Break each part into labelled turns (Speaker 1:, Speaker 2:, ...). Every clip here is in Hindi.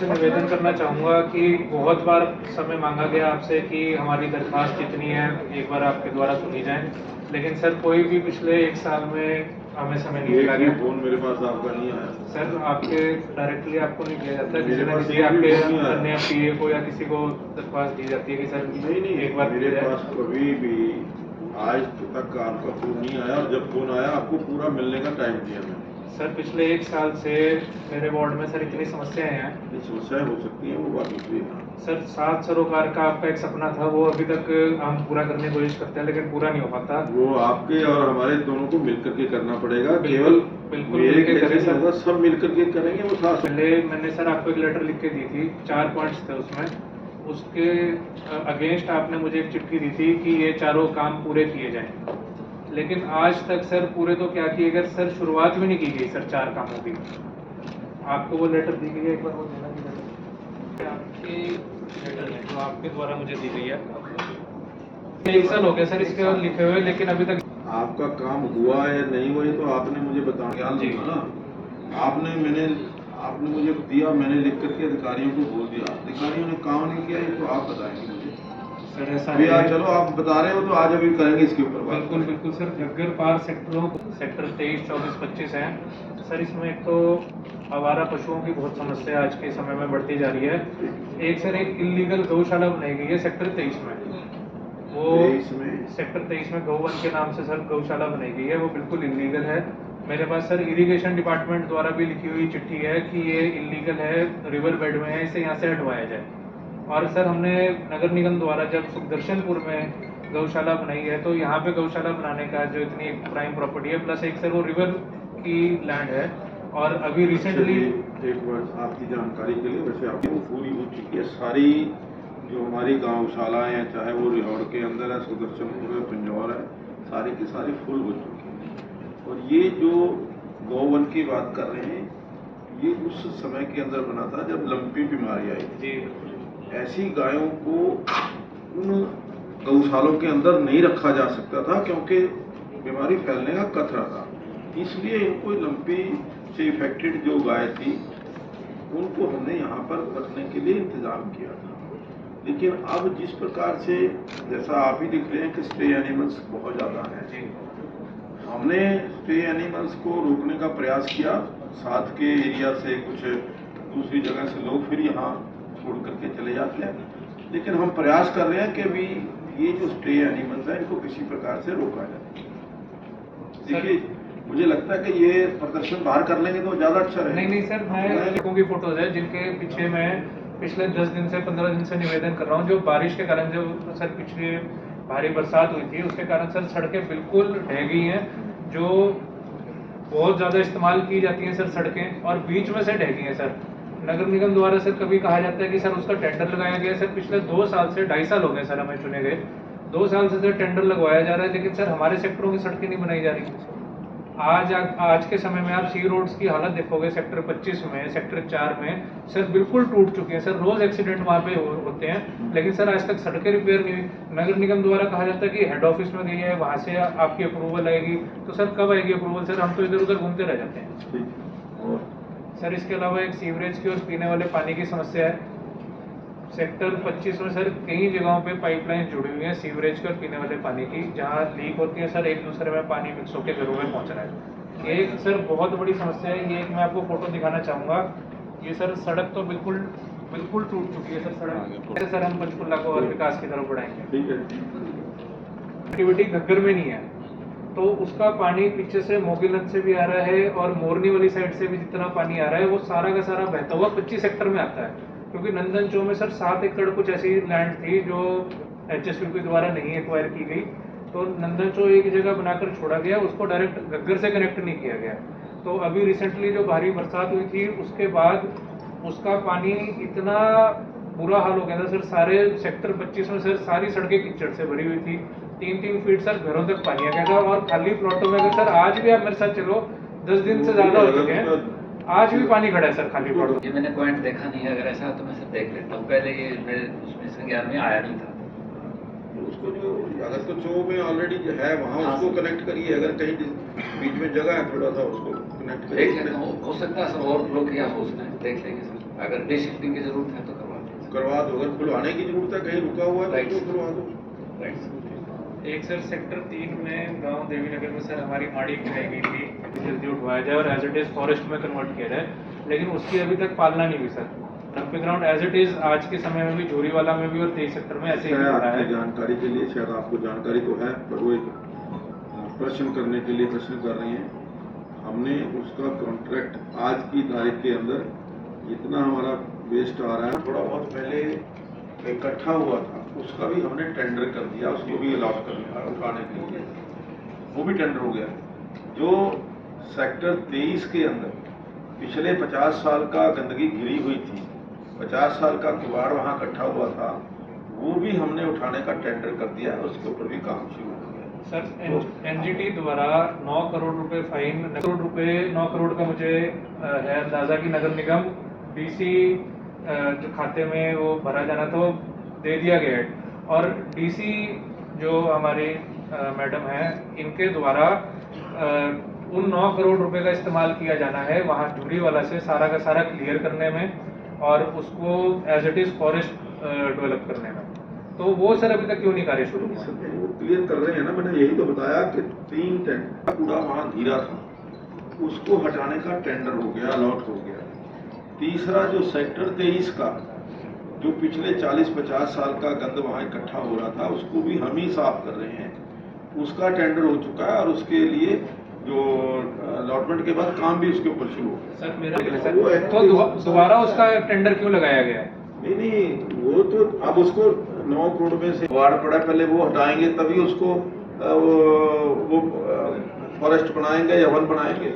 Speaker 1: आपसे निवेदन करना चाहूँगा कि बहुत बार समय मांगा गया आपसे कि हमारी दरख्वास्त जितनी है एक बार आपके द्वारा सुनी जाए, लेकिन सर कोई भी पिछले 1 साल में हमें समय नहीं मिला गया।
Speaker 2: फोन मेरे पास आपका नहीं आया
Speaker 1: सर, आपके डायरेक्टली आपको नहीं किया जाता,
Speaker 2: मेरे पास
Speaker 1: किसी आपके
Speaker 2: एक भी फोन नहीं आया।
Speaker 1: अन्य पीए को या किसी को दरख्वास्त दी जाती है कि सर
Speaker 2: नहीं
Speaker 1: एक बार
Speaker 2: मेरे पास कभी भी आज तक आपका फोन नहीं आया, और जब फोन आया आपको पूरा मिलने का टाइम दिया मैंने।
Speaker 1: सर पिछले 1 साल से मेरे वार्ड में सर इतनी समस्याएं हैं।
Speaker 2: समस्याएं हो सकती हैं, वो बात दूसरी है।
Speaker 1: सर 7 सरोकार का आपका एक सपना था, वो अभी तक हम पूरा करने की कोशिश करते हैं लेकिन पूरा नहीं हो पाता।
Speaker 2: वो आपके और हमारे दोनों को मिलकर के करना पड़ेगा,
Speaker 1: बिल्कुल,
Speaker 2: केवल
Speaker 1: बिल्कुल
Speaker 2: मेरे
Speaker 1: मिलकर
Speaker 2: कैसे
Speaker 1: करें
Speaker 2: नहीं होगा, सब मिलकर के करेंगे। वो साथ
Speaker 1: पहले मैंने सर आपको एक लेटर लिख के दी थी, 4 पॉइंट्स थे उसमें, उसके अगेंस्ट आपने मुझे एक चिट्ठी दी थी कि ये चारों काम पूरे किए जाएं, लेकिन आज तक सर पूरे तो क्या किए गए सर, शुरुआत भी नहीं की गई सर 4 कामों की। आपको वो लेटर दी गई है, एक बार वो देना भी लेटर, आपकी लेटर है जो आपके द्वारा मुझे दी गई है। 1 साल हो गया सर इसके लिखे हुए, लेकिन अभी तक
Speaker 2: आपका काम हुआ या नहीं हुआ ये तो आपने मुझे बताना ख्याल नहीं ना। आपने मुझे दिया, मैंने लिख करके अधिकारियों को बोल दिया, अधिकारियों ने काम नहीं किया, ये तो आप बताएंगे मुझे।
Speaker 1: सर ऐसा
Speaker 2: अभी आज चलो आप बता रहे हो तो आज अभी करेंगे इसके ऊपर बात।
Speaker 1: बिल्कुल बिल्कुल सर, घग्गर पार सेक्टरों सेक्टर 23, 24, 25 हैं सर। इसमें एक तो आवारा पशुओं की बहुत समस्या आज के समय में बढ़ती जा रही है। एक सर एक इलीगल गौशाला बनाई गई है सेक्टर 23 में, वो सेक्टर 23 में गौवन के नाम से सर गौशाला बनाई गई है, वो बिल्कुल इलीगल है। मेरे पास सर इरिगेशन डिपार्टमेंट द्वारा भी लिखी हुई चिट्ठी है कि ये इलीगल है, रिवर बेड में है, इसे यहाँ से हटवाया जाए। और सर हमने नगर निगम द्वारा जब सुदर्शनपुर में गौशाला बनाई है तो यहाँ पे गौशाला बनाने का जो इतनी प्राइम प्रॉपर्टी है, प्लस एक सर वो रिवर की लैंड है। और अभी रिसेंटली
Speaker 2: एक बार आपकी जानकारी के लिए, वैसे आपकी वो पूरी हो चुकी है सारी जो हमारी गौशालाएं हैं, चाहे वो रिहौड़ के अंदर है, सुदर्शनपुर है, पिंजौर है, सारी की सारी फुल हो चुकी है। और ये जो गौवन की बात कर रहे हैं, ये उस समय के अंदर बना था जब लंपी बीमारी आई थी। ऐसी गायों को उन गौशालों के अंदर नहीं रखा जा सकता था क्योंकि बीमारी फैलने का खतरा था, इसलिए इनको लंपी से इफेक्टेड जो गाय थी उनको हमने यहाँ पर रखने के लिए इंतजाम किया था। लेकिन अब जिस प्रकार से, जैसा आप ही दिख रहे हैं कि स्टे एनिमल्स बहुत ज़्यादा हैं, हमने स्टे एनिमल्स को रोकने का प्रयास किया। साथ के एरिया से कुछ दूसरी जगह से लोग फिर यहाँ छोड़ करके चले जाते हैं, लेकिन हम प्रयास कर रहे हैं कि अभी ये जो स्टे एनिमल्स हैं इनको किसी प्रकार से रोका जाए। देखिए मुझे लगता है कि ये प्रदर्शन बाहर कर लेंगे तो ज़्यादा अच्छा रहेगा।
Speaker 1: नहीं सर, मैं लोगों की फोटोज है जिनके पीछे मैं पिछले 10 दिन से 15 दिन से निवेदन कर रहा हूँ। जो बारिश के कारण, जो सर पिछले भारी बरसात हुई थी उसके कारण सर सड़कें बिल्कुल ढह गई हैं, जो बहुत ज़्यादा इस्तेमाल की जाती हैं सर सड़कें, और बीच में से ढह गई हैं सर। नगर निगम द्वारा सर कभी कहा जाता है कि सर उसका टेंडर लगाया गया। सर पिछले 2 साल से 2.5 साल हो गए सर हमें चुने गए, 2 साल से सर टेंडर लगवाया जा रहा है, लेकिन सर हमारे सेक्टरों की सड़कें नहीं बनाई जा रही। आज के समय में आप सी रोड्स की हालत देखोगे, सेक्टर 25 में, सेक्टर 4 में सर बिल्कुल टूट चुके हैं सर, रोज एक्सीडेंट वहाँ पे होते हैं, लेकिन सर आज तक सड़कें रिपेयर नहीं हुई। नगर निगम द्वारा कहा जाता है कि हेड ऑफिस में गई है, वहाँ से आपकी अप्रूवल आएगी, तो सर कब आएगी अप्रूवल? सर हम तो इधर उधर घूमते रह जाते हैं। और सर इसके अलावा एक सीवरेज की और पीने वाले पानी की समस्या है। सेक्टर 25 में सर कई जगहों पे पाइपलाइन जुड़ी हुई है सीवरेज की और पीने वाले पानी की, जहां लीक होती है सर, एक दूसरे में पानी मिक्स होकर घरों में पहुंच रहा है। एक सर बहुत बड़ी समस्या है, ये एक मैं आपको फोटो दिखाना चाहूँगा। ये सर सड़क तो बिल्कुल टूट चुकी है सर सड़क। ऐसे सर हम पंचकुला को और विकास की तरफ बढ़ाएंगे। एक्टिविटी घग्गर में नहीं है तो उसका पानी पीछे से मोगीनंद से भी आ रहा है और मोरनी वाली साइड से भी जितना पानी आ रहा है वो सारा का सारा बहता हुआ 25 सेक्टर में आता है। क्योंकि नंदन चौक में सर 7 एकड़ कुछ ऐसी लैंड थी जो HSUP द्वारा नहीं एक्वायर की गई, तो नंदन चौक एक जगह बनाकर छोड़ा गया, उसको डायरेक्ट घग्गर से कनेक्ट नहीं किया गया। तो अभी रिसेंटली जो भारी बरसात हुई थी उसके बाद उसका पानी इतना बुरा हाल हो गया था सर, सारे सेक्टर 25 में सर सारी सड़कें कीचड़ से भरी हुई थी, 3-3 फीट सर घरों तक पानी आ गया था। और खाली प्लॉटों में अगर सर आज भी आप मेरे साथ चलो, 10 दिन से ज्यादा हो चुके हैं, आज भी पानी खड़ा है सर खाली प्लॉटों।
Speaker 3: ये मैंने पॉइंट देखा नहीं है, अगर ऐसा तो मैं सब देख लेता हूँ। पहले ये मेरे उसमें संज्ञान में आया नहीं था।
Speaker 2: उसको जो अगर तो चो में ऑलरेडी है वहाँ उसको कनेक्ट करिए, अगर कहीं बीच में जगह है थोड़ा सा उसको कनेक्ट करिए।
Speaker 3: देख लेता हूँ, हो सकता है सर और ब्लॉक या हो सकता है, देख लेंगे सर। अगर डीशिफ्टिंग की जरूरत है तो करवा दें।
Speaker 2: करवा दो, अगर खुलवाने की जरूरत है कहीं रुका हुआ है
Speaker 3: Right.
Speaker 2: तो खुलवा दो।
Speaker 1: एक सर सेक्टर 3 में गांव देवीनगर में सर हमारी माड़ी गिराई गई थी, जल्दी उठवाया जाए और एज इट इज फॉरेस्ट में कन्वर्ट किया जाए, लेकिन उसकी अभी तक पालना नहीं हुई sir. Dumping ground as it is आज के समय में भी जोरीवाला में भी और 23 सेक्टर में ऐसे ही
Speaker 2: शायद
Speaker 1: हो रहा
Speaker 2: आपकी
Speaker 1: है।
Speaker 2: जानकारी के लिए, शायद आपको जानकारी तो है पर वो एक प्रश्न करने के लिए प्रश्न कर रही हैं। हमने उसका कॉन्ट्रैक्ट आज की तारीख के अंदर जितना हमारा वेस्ट आ रहा है, थोड़ा बहुत पहले इकट्ठा हुआ था, उसका भी हमने टेंडर कर दिया, उसको भी अलाट कर दिया उठाने के लिए, वो भी टेंडर हो गया। जो सेक्टर 23 के अंदर पिछले 50 साल का गंदगी घिरी हुई थी, 50 साल का किवाड़ वहाँ इकट्ठा हुआ था, वो भी हमने उठाने का टेंडर कर दिया, उसके ऊपर भी काम शुरू हो गया।
Speaker 1: सर एनजीटी द्वारा 9 करोड़ रुपए फाइन, 9 करोड़ का मुझे है अंदाजा कि नगर निगम डीसी जो खाते में वो भरा जाना था वो दे दिया गया है, और डीसी जो हमारे मैडम हैं इनके द्वारा उन 9 करोड़ रुपए का इस्तेमाल किया जाना है वहाँ जूरीवाला से सारा का सारा क्लियर करने में और उसको as it is forest develop करने में। तो वो सर अभी तक क्यों नहीं कार्य शुरू हुआ?
Speaker 2: वो क्लियर कर रहे हैं ना, मैंने यही तो बताया कि 3 टेंडर पूरा वहाँ घिरा था, उसको हटाने का टेंडर हो गया, अलॉट हो गया। तीसरा जो सेक्टर 23 का जो पिछले 40-50 साल का गंद वहाँ इकट्ठा हो रहा था, उसको भी हम ही साफ कर रहे हैं, उसका टेंडर हो चुका है और उसके लिए जो अलॉटमेंट के बाद काम भी उसके ऊपर शुरू हो गया।
Speaker 1: सर मेरा तो दोबारा उसका टेंडर क्यों लगाया गया है?
Speaker 2: नहीं, वो तो अब उसको 9 करोड़ में से वार्ड पड़ा, पहले वो हटाएंगे तभी उसको वो फॉरेस्ट बनाएंगे या वन बनाएंगे,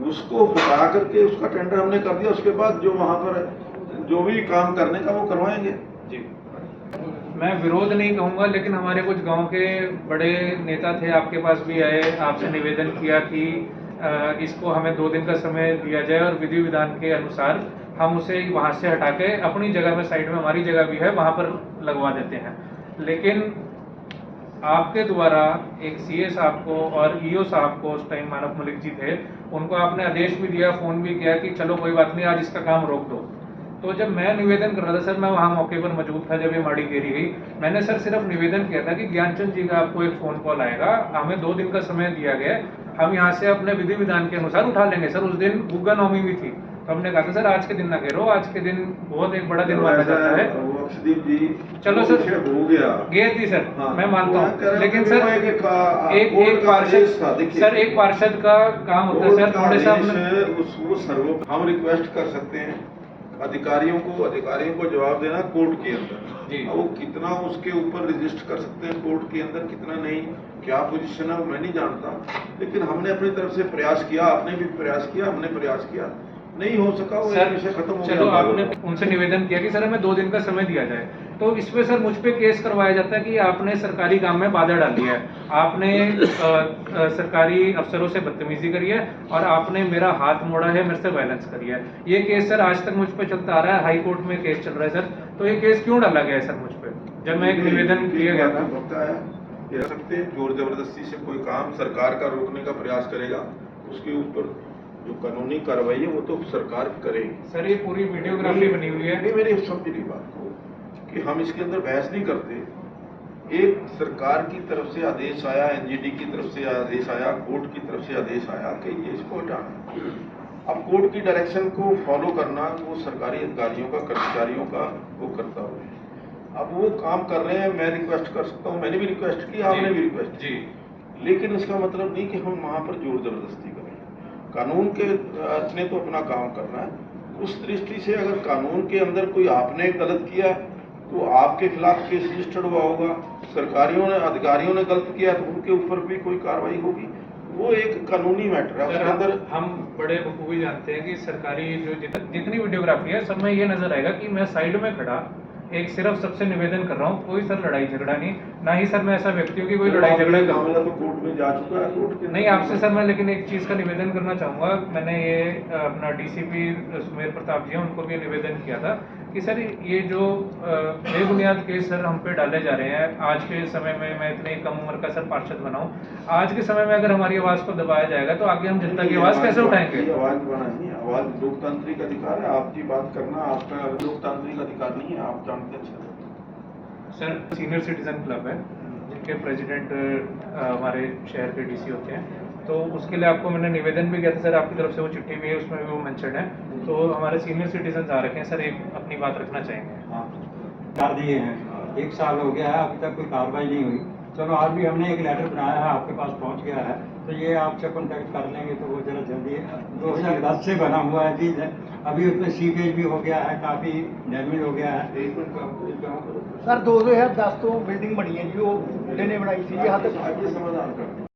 Speaker 2: उसको हटा करके उसका टेंडर हमने कर दिया। उसके बाद जो वहाँ पर जो भी काम करने का वो करवाएंगे।
Speaker 1: जी, मैं विरोध नहीं कहूँगा, लेकिन हमारे कुछ गांव के बड़े नेता थे, आपके पास भी आए, आपसे निवेदन किया कि इसको हमें 2 दिन का समय दिया जाए और विधि विधान के अनुसार हम उसे वहाँ से हटा के अपनी जगह में, साइड में हमारी जगह भी है वहाँ पर लगवा देते हैं। लेकिन आपके द्वारा एक सीए साहब को और ईओ साहब को, उस टाइम मानव मलिक जी थे, उनको आपने आदेश भी दिया, फोन भी किया कि चलो कोई बात नहीं आज इसका काम रोक दो। तो जब मैं निवेदन कर रहा था सर, मैं वहाँ मौके पर मौजूद था जब ये माड़ी घेरी गई, मैंने सर सिर्फ निवेदन किया था कि ज्ञानचंद जी का आपको एक फोन कॉल आएगा, हमें 2 दिन का समय दिया गया, हम यहाँ से अपने विधि विधान के अनुसार उठा लेंगे। सर उस दिन गुग्गा नवमी भी थी, तो हमने कहा था सर आज के दिन ना घेरो, आज के दिन बहुत एक बड़ा दिन माना जाता है।
Speaker 2: जी
Speaker 1: चलो सर,
Speaker 2: हो गया
Speaker 1: गेर थी सर,
Speaker 2: हाँ,
Speaker 1: मैं मानता हूँ, लेकिन सर
Speaker 2: एक
Speaker 1: पार्षद का काम होता है सर, थोड़े सा
Speaker 2: हम रिक्वेस्ट कर सकते हैं अधिकारियों को जवाब देना कोर्ट के अंदर। वो कितना उसके ऊपर रजिस्टर कर सकते हैं कोर्ट के अंदर, कितना नहीं, क्या पोजीशन है मैं नहीं जानता, लेकिन हमने अपनी तरफ से प्रयास किया, आपने भी प्रयास किया, हमने प्रयास किया, नहीं हो सका वो विषय खत्म हो गया।
Speaker 1: चलो आपने उनसे निवेदन किया कि सर हमें 2 दिन का समय दिया जाए, तो इसमें सर मुझ पे केस करवाया जाता है कि आपने सरकारी काम में बाधा डाली है, आपने सरकारी अफसरों से बदतमीजी करी है और आपने मेरा हाथ मोड़ा है, मेरे से वायलेंस करी है। ये केस सर आज तक मुझ पे चलता आ रहा है, हाई कोर्ट में केस चल रहा है सर। तो ये केस क्यों डाला गया है सर मुझ पे, जब मैं एक निवेदन किया गया था?
Speaker 2: कह सकते हैं जोर जबरदस्ती से कोई काम सरकार का रोकने का प्रयास करेगा, उसके ऊपर जो कानूनी कार्रवाई है वो तो सरकार करेगी।
Speaker 1: सर ये पूरी वीडियोग्राफी बनी हुई है।
Speaker 2: नहीं, मेरी समझी बात को कि हम इसके अंदर बहस नहीं करते। एक सरकार की तरफ से आदेश आया, एनजीटी की तरफ से आदेश आया, कोर्ट की तरफ से आदेश आया कि ये इसको हटाना। अब कोर्ट की डायरेक्शन को फॉलो करना वो सरकारी अधिकारियों का, कर्मचारियों का वो करता हुआ है। अब वो काम कर रहे हैं, मैं रिक्वेस्ट कर सकता हूँ, मैंने भी रिक्वेस्ट की, आपने भी रिक्वेस्ट
Speaker 1: जी,
Speaker 2: लेकिन इसका मतलब नहीं कि हम वहाँ पर जोर जबरदस्ती करें। कानून के ने तो अपना काम करना है। उस दृष्टि से अगर कानून के अंदर कोई आपने गलत किया तो आपके खिलाफ केस रजिस्टर्ड हुआ होगा, सरकारियों ने, अधिकारियों ने गलत किया तो उनके ऊपर भी कोई कार्रवाई होगी। वो एक कानूनी मैटर है, उसके अंदर
Speaker 1: हम बड़े बखूबी जानते हैं कि सरकारी जो जितनी वीडियोग्राफी है सब में ये नजर आएगा कि मैं साइड में खड़ा एक सिर्फ सबसे निवेदन कर रहा हूँ, कोई सर लड़ाई झगड़ा नहीं, ना ही सर मैं ऐसा व्यक्ति हूँ कि कोई लड़ाई झगड़ा
Speaker 2: मामला तो कोर्ट में जा चुका है, कोर्ट के
Speaker 1: नहीं। आपसे सर मैं लेकिन एक चीज़ का निवेदन करना चाहूँगा, मैंने ये अपना डीसीपी सुमेर प्रताप जी हैं उनको भी निवेदन किया था कि सर ये जो बेबुनियाद केस सर हम पे डाले जा रहे हैं आज के समय में, मैं इतनी कम उम्र का सर पार्षद बनाऊँ, आज के समय में अगर हमारी आवाज़ को दबाया जाएगा तो आगे हम जनता की आवाज़ कैसे उठाएंगे?
Speaker 2: आवाज़ बढ़ानी है। आवाज लोकतांत्रिक अधिकार है, आपकी बात करना आपका लोकतांत्रिक अधिकार नहीं है, आप जानते हैं
Speaker 1: सर सीनियर सिटीजन क्लब है जिनके प्रेसिडेंट हमारे शहर के डीसी होते हैं, तो उसके लिए आपको मैंने निवेदन भी किया था सर, आपकी तरफ से वो चिट्ठी भी है, उसमें भी वो मेंशन है। तो हमारे सीनियर सिटीजन आ रखे हैं सर, एक अपनी बात रखना चाहेंगे।
Speaker 2: हाँ
Speaker 4: कर दिए हैं, 1 साल हो गया है, अभी तक कोई कार्रवाई नहीं हुई। चलो आज भी हमने एक लेटर बनाया है, आपके पास पहुंच गया है, तो ये आपसे कांटेक्ट कर लेंगे तो वो जरा जल्दी 2010 से बना हुआ है चीज़ है, अभी उसमें सीपेज भी हो गया है, काफ़ी डैमेज हो गया है।
Speaker 2: एक मिनट का
Speaker 5: सर 2010 ਤੋਂ ਬਿਲਡਿੰਗ ਬਣੀ ਹੈ ਜੀ, ਉਹ ਮੁੰਡੇ ਨੇ ਬਣਾਈ ਸੀ ਜੀ, ਹੱਦ
Speaker 2: आगे समाधान करते हैं।